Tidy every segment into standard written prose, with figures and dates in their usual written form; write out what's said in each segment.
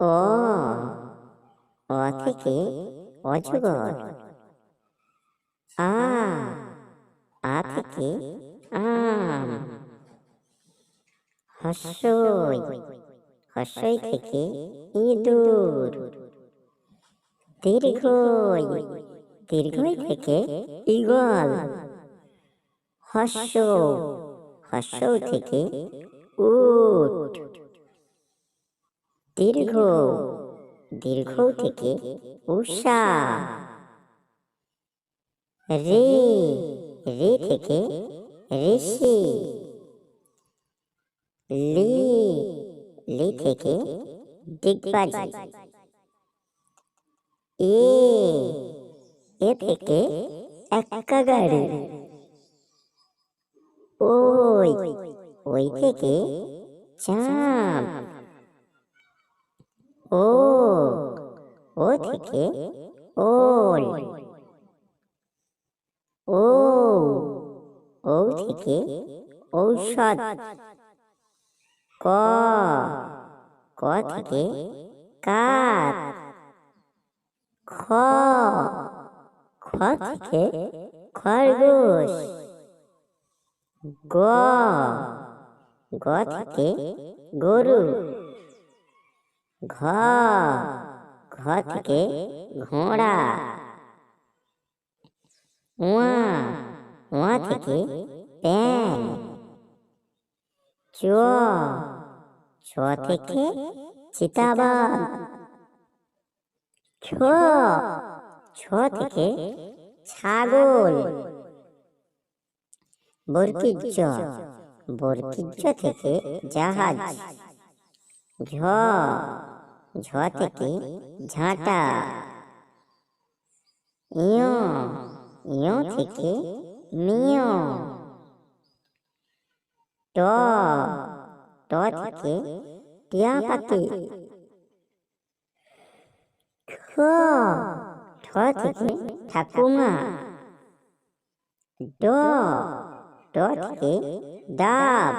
অ অ থেকে অজগর। আ আ থেকে আম। হস্যই হস্যই থেকে ইঁদুর। দীর্ঘই দীর্ঘই থেকে ঈগল। হস্য হস্য থেকে উট। দীর্ঘ দীর্ঘ থেকে উষা। রে রে থেকে ঋষি। লি লি থেকে ডিগবাজি। এ থেকে এক্কা গাড়ি। ওই ওই থেকে চাঁদ। ও থেকে ওল। ও থেকে ঔষধ। ক ক থেকে কাক। খ খ থেকে খরগোশ। গ গ থেকে গরু। ঘ ঘ থেকে ঘোড়া। ওয়া ওয়া থেকে ব্যাঙ। চ ছ থেকে চিতাবাঘ। ছ ছ থেকে ছাগল। বরকিজ্জ বরকিজ্জ থেকে জাহাজ। ঝ ঝ থেকে ঝাঁটা। ইয় ইয় থেকে মিয়। ট ট থেকে টিয়া পাখি। ঠ ঠ থেকে ঠাকুমা। ড ড থেকে ডাব।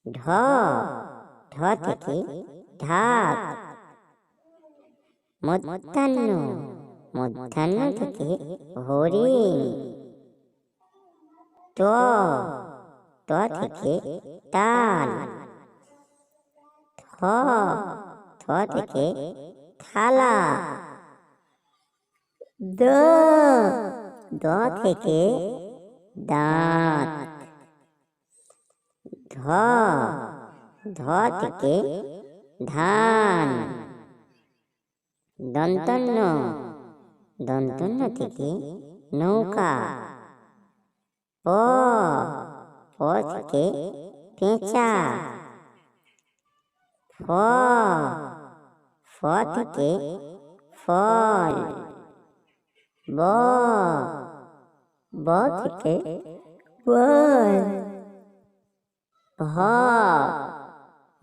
ঢ ঢ থেকে ঢাক। মধ্যাহ্ন মধ্যাহ্ন থেকে হরিণ। ত ত থেকে তাল। থ থ থেকে থালা। দ দ থেকে দাঁত। ধ ধ থেকে ধান। দন্তন্য দন্তন্য থেকে নৌকা। প প থেকে পেঁচা। ফ ফ থেকে ফল। ব ব থেকে বল। ভ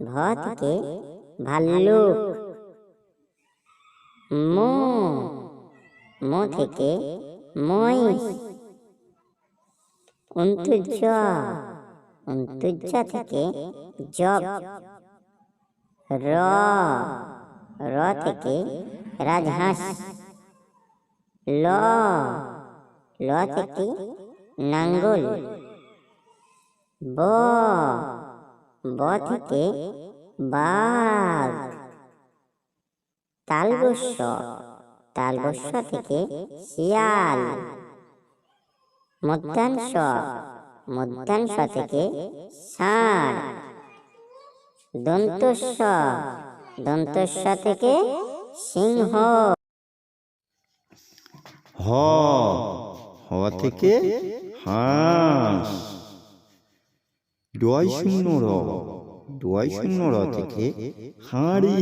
ভ থেকে ভাল্লুক। ম ম থেকে মহিষ। অন্তুজ অন্তুজ থেকে জগ। র র থেকে রাজহাঁস। ল ল থেকে নাঙ্গল। ব ব থেকে বাঘ। তালবস্য তালবস্য থেকে শিয়াল। মধ্যাংশ মধ্যাংশ থেকে ষাঁড়। দন্তস্ব দন্তস্ব থেকে সিংহ। হ হ থেকে হাঁস। ডয় শূন্য র ডয় শূন্য র থেকে হাঁড়ি।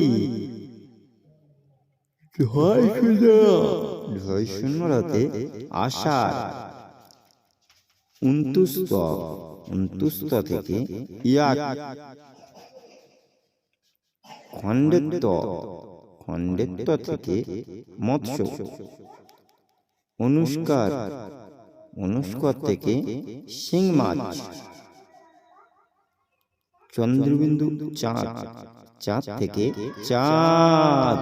ঢয় শূন্য রতে আষাঢ়। উন্তুস্ত উন্তুস্ত থেকে ইয়াক। খণ্ডেত্ব খণ্ডেত্ব থেকে মৎস্য। অনুষ্কার অনুষ্কার থেকে শিং মাছ। চন্দ্রবিন্দু চাঁদ চাঁদ থেকে চাঁদ।